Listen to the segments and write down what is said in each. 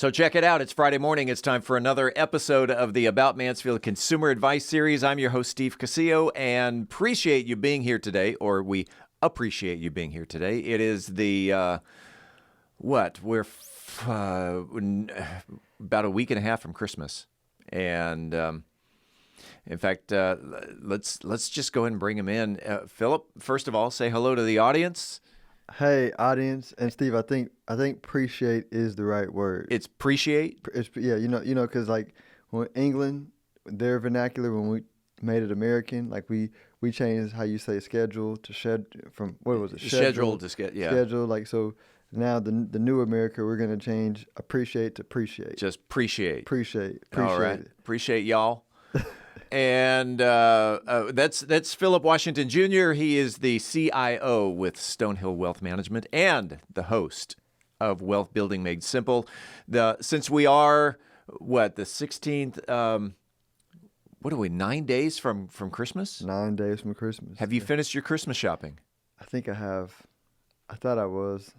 So check it out. It's Friday morning. It's time for another episode of the About Mansfield Consumer Advice Series. I'm your host, Steve Casillo, and appreciate you being here today, or we appreciate you being here today. It is the, we're about a week and a half from Christmas. And in fact, let's just go ahead and bring him in. Phillip, first of all, say hello to the audience. Hey, audience, and Steve, I think appreciate is the right word. It's appreciate? Yeah, because like when England, their vernacular, when we made it American, like we changed how you say schedule to from what was it? Schedule to schedule. Yeah. Schedule, like so. Now the new America, we're gonna change appreciate to appreciate. Just appreciate. Appreciate. All right. Appreciate y'all. And that's Phillip Washington Jr. He is the CIO with Stonehill Wealth Management and the host of Wealth Building Made Simple. Since we are, the 16th, what are we, 9 days from Christmas? 9 days from Christmas. Have you finished your Christmas shopping? I think I have. I thought I was.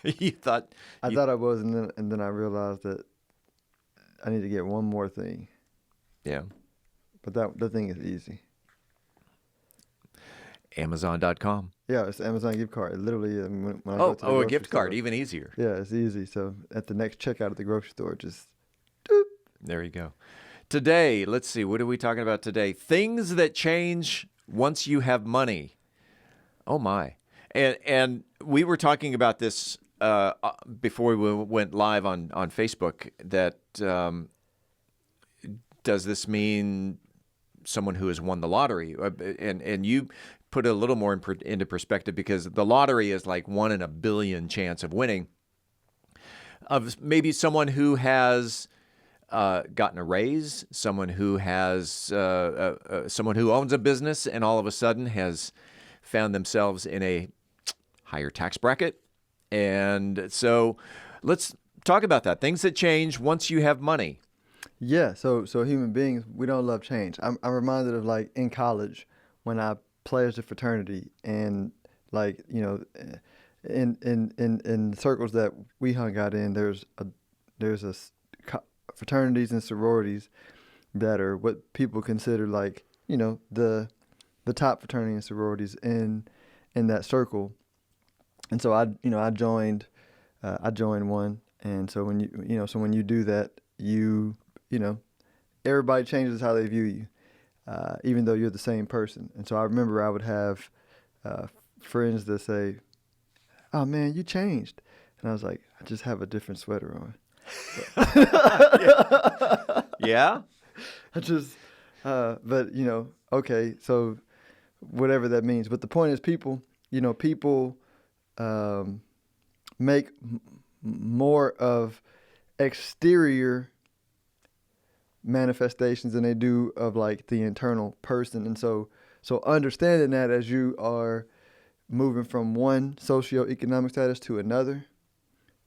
I thought I was, and then I realized that I need to get one more thing. Yeah. But that thing is easy. Amazon.com. Yeah, it's an Amazon gift card. It literally, when I go go to the a grocery gift store, card, even easier. Yeah, it's easy. So at the next checkout at the grocery store, just doop. There you go. Today, let's see, what are we talking about today? Things that change once you have money. Oh my. And we were talking about this before we went live on Facebook, that does this mean someone who has won the lottery? And you put it a little more into perspective, because the lottery is like 1 in a billion chance of winning. Of maybe someone who has gotten a raise, someone who has someone who owns a business and all of a sudden has found themselves in a higher tax bracket. And so let's talk about that. Things that change once you have money. Yeah, so human beings, we don't love change. I'm reminded of like in college when I pledged a fraternity, and like, in circles that we hung out in, there's fraternities and sororities that are what people consider like, the top fraternity and sororities in that circle. And so I joined one. And so when you do that, everybody changes how they view you, even though you're the same person. And so I remember I would have friends that say, "Oh man, you changed," and I was like, "I just have a different sweater on." Yeah. I just, but okay, so whatever that means. But the point is, people make more of exterior manifestations than they do of like the internal person. And so understanding that as you are moving from one socioeconomic status to another,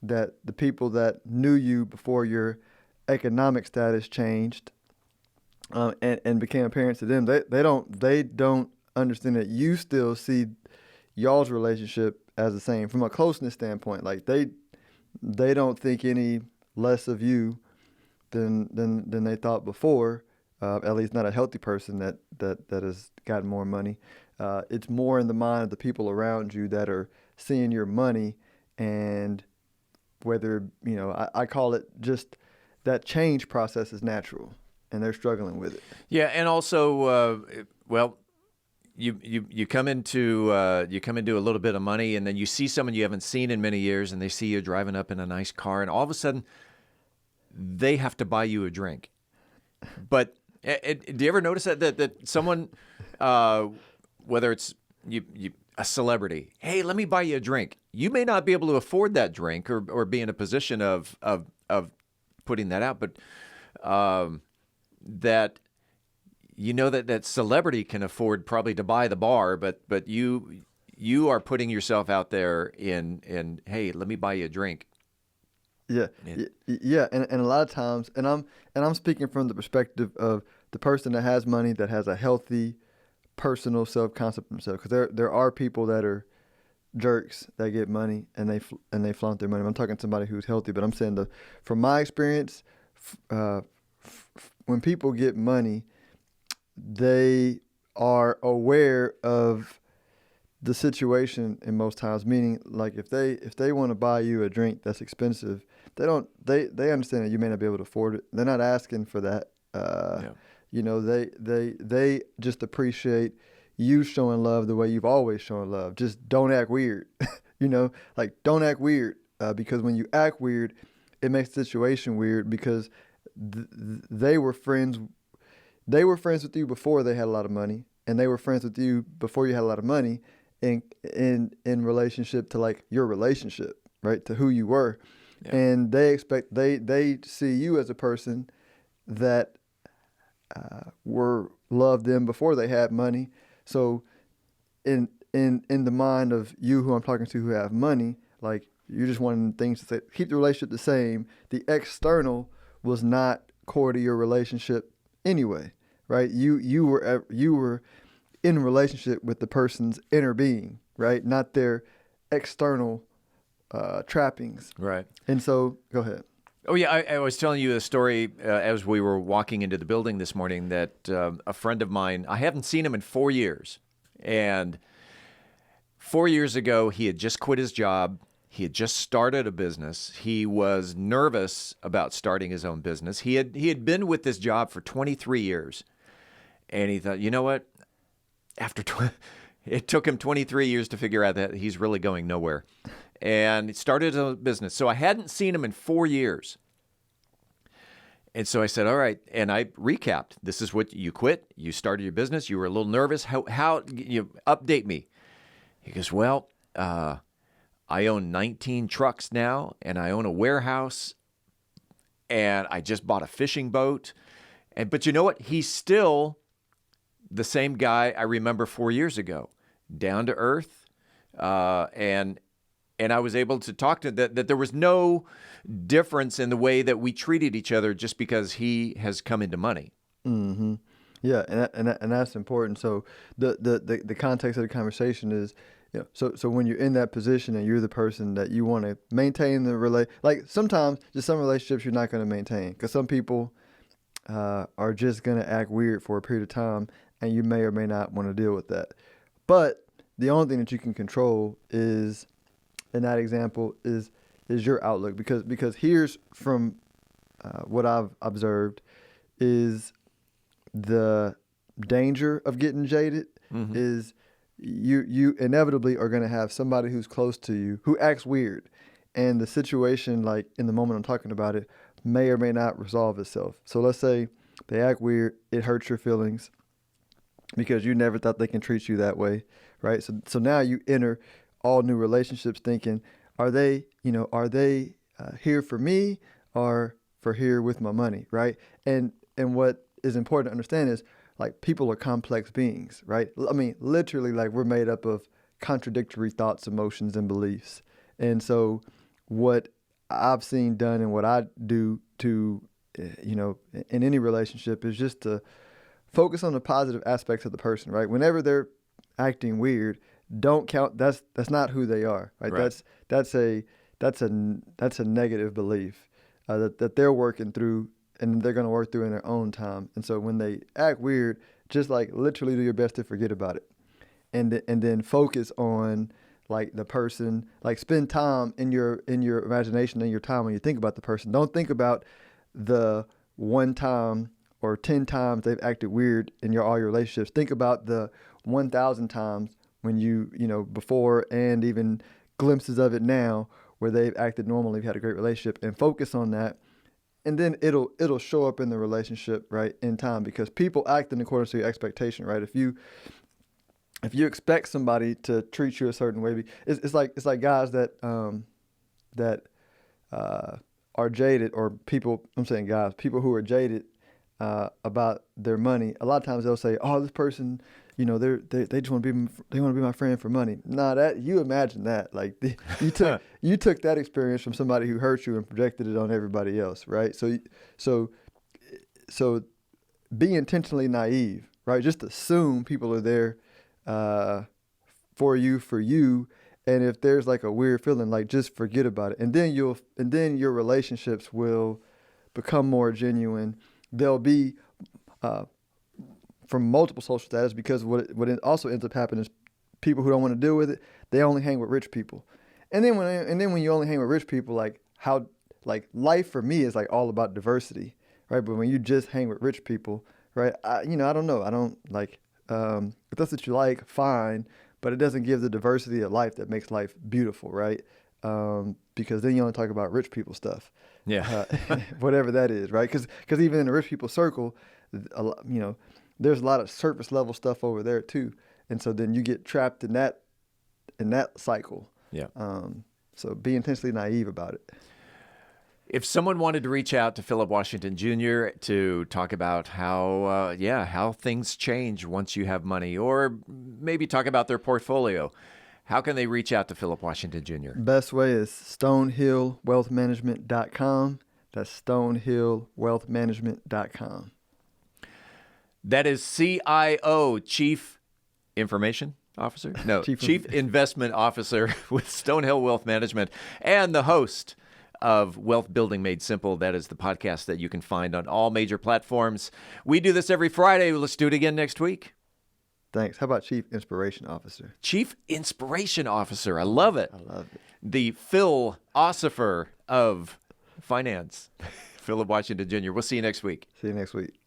that the people that knew you before your economic status changed and became apparent to them, they don't understand that you still see y'all's relationship as the same from a closeness standpoint. Like they don't think any less of you than they thought before. At least not a healthy person that has gotten more money. It's more in the mind of the people around you that are seeing your money, and whether I call it just that change process is natural, and they're struggling with it. Yeah, and also, you come into a little bit of money, and then you see someone you haven't seen in many years, and they see you driving up in a nice car, and all of a sudden, they have to buy you a drink. But do you ever notice that someone, whether it's a celebrity, hey, let me buy you a drink. You may not be able to afford that drink or be in a position of putting that out, but that that celebrity can afford probably to buy the bar, but you are putting yourself out there in hey, let me buy you a drink. Yeah, yeah, and a lot of times, and I'm speaking from the perspective of the person that has money, that has a healthy personal self-concept of themselves, because there are people that jerks that get money and they flaunt their money. I'm talking to somebody who's healthy, but I'm saying from my experience, when people get money, they are aware of the situation in most times. Meaning, like if they want to buy you a drink that's expensive, they understand that you may not be able to afford it. They're not asking for that. Yeah. You know, they just appreciate you showing love the way you've always shown love. Just don't act weird. You know, like don't act weird, because when you act weird, it makes the situation weird because they were friends. They were friends with you before they had a lot of money, and they were friends with you before you had a lot of money, in relationship to like your relationship, right? To who you were, Yeah. and they see you as a person that were loved them before they had money. So in the mind of you who I'm talking to who have money, like you're just wanting things to say, keep the relationship the same. The external was not core to your relationship anyway, right? You were in a relationship with the person's inner being, right? Not their external trappings. Right. And so, go ahead. Oh, yeah. I was telling you a story as we were walking into the building this morning that a friend of mine, I haven't seen him in 4 years. And 4 years ago, he had just quit his job. He had just started a business. He was nervous about starting his own business. He had been with this job for 23 years. And he thought, you know what? It took him 23 years to figure out that he's really going nowhere. And he started a business. So I hadn't seen him in 4 years. And so I said, all right. And I recapped. This is what you quit. You started your business. You were a little nervous. How you update me? He goes, well, I own 19 trucks now, and I own a warehouse, and I just bought a fishing boat. But you know what? He's still the same guy I remember 4 years ago, down to earth, and I was able to talk to that there was no difference in the way that we treated each other just because he has come into money. Mm-hmm. Yeah, and that's important. So the context of the conversation is, you know, so when you're in that position and you're the person that you want to maintain the like sometimes just some relationships you're not going to maintain because some people are just going to act weird for a period of time, and you may or may not want to deal with that. But the only thing that you can control is, in that example, is your outlook, because here's from what I've observed is the danger of getting jaded. Mm-hmm. Is you inevitably are going to have somebody who's close to you who acts weird, and the situation, like in the moment I'm talking about it, may or may not resolve itself. So let's say they act weird, it hurts your feelings because you never thought they can treat you that way, right? So now you enter all new relationships thinking, are they here for me or for here with my money, right? And what is important to understand is, like, people are complex beings, right? I mean, literally, like, we're made up of contradictory thoughts, emotions, and beliefs. And so what I've seen done and what I do to, in any relationship is just to focus on the positive aspects of the person, right? Whenever they're acting weird, don't count. That's not who they are, right? Right. That's a negative belief that they're working through, and they're going to work through in their own time. And so when they act weird, just like literally do your best to forget about it, and then focus on like the person. Like, spend time in your imagination and your time when you think about the person. Don't think about the one time or 10 times they've acted weird in all your relationships. Think about the 1,000 times when before, and even glimpses of it now where they've acted normally, you've had a great relationship, and focus on that. And then it'll show up in the relationship, right, in time, because people act in accordance to your expectation, right? If you expect somebody to treat you a certain way, it's like guys that are jaded, or people. I'm saying guys, people who are jaded about their money. A lot of times they'll say, "Oh, this person, they just want to be my friend for money." Nah, that you imagine that. Like you took that experience from somebody who hurt you and projected it on everybody else, right? So be intentionally naive, right? Just assume people are there for you, And if there's like a weird feeling, like just forget about it. And then your relationships will become more genuine. They'll be from multiple social status, because what it also ends up happening is people who don't want to deal with it, they only hang with rich people. And then when you only hang with rich people, like life for me is like all about diversity, right? But when you just hang with rich people, right? I don't know. I don't like, if that's what you like, fine, but it doesn't give the diversity of life that makes life beautiful, right? Because then you only talk about rich people stuff. Yeah. Whatever that is, right? Because even in the rich people circle, there's a lot of surface level stuff over there too. And so then you get trapped in that cycle. Yeah. So be intensely naive about it. If someone wanted to reach out to Phillip Washington Jr. to talk about how things change once you have money, or maybe talk about their portfolio, how can they reach out to Phillip Washington Jr.? Best way is stonehillwealthmanagement.com. That's stonehillwealthmanagement.com. That is CIO, Chief Information Officer? No, Chief Investment Officer with Stonehill Wealth Management, and the host of Wealth Building Made Simple. That is the podcast that you can find on all major platforms. We do this every Friday. Let's do it again next week. Thanks. How about Chief Inspiration Officer? Chief Inspiration Officer. I love it. I love it. The philosopher of finance, Phillip Washington Jr. We'll see you next week. See you next week.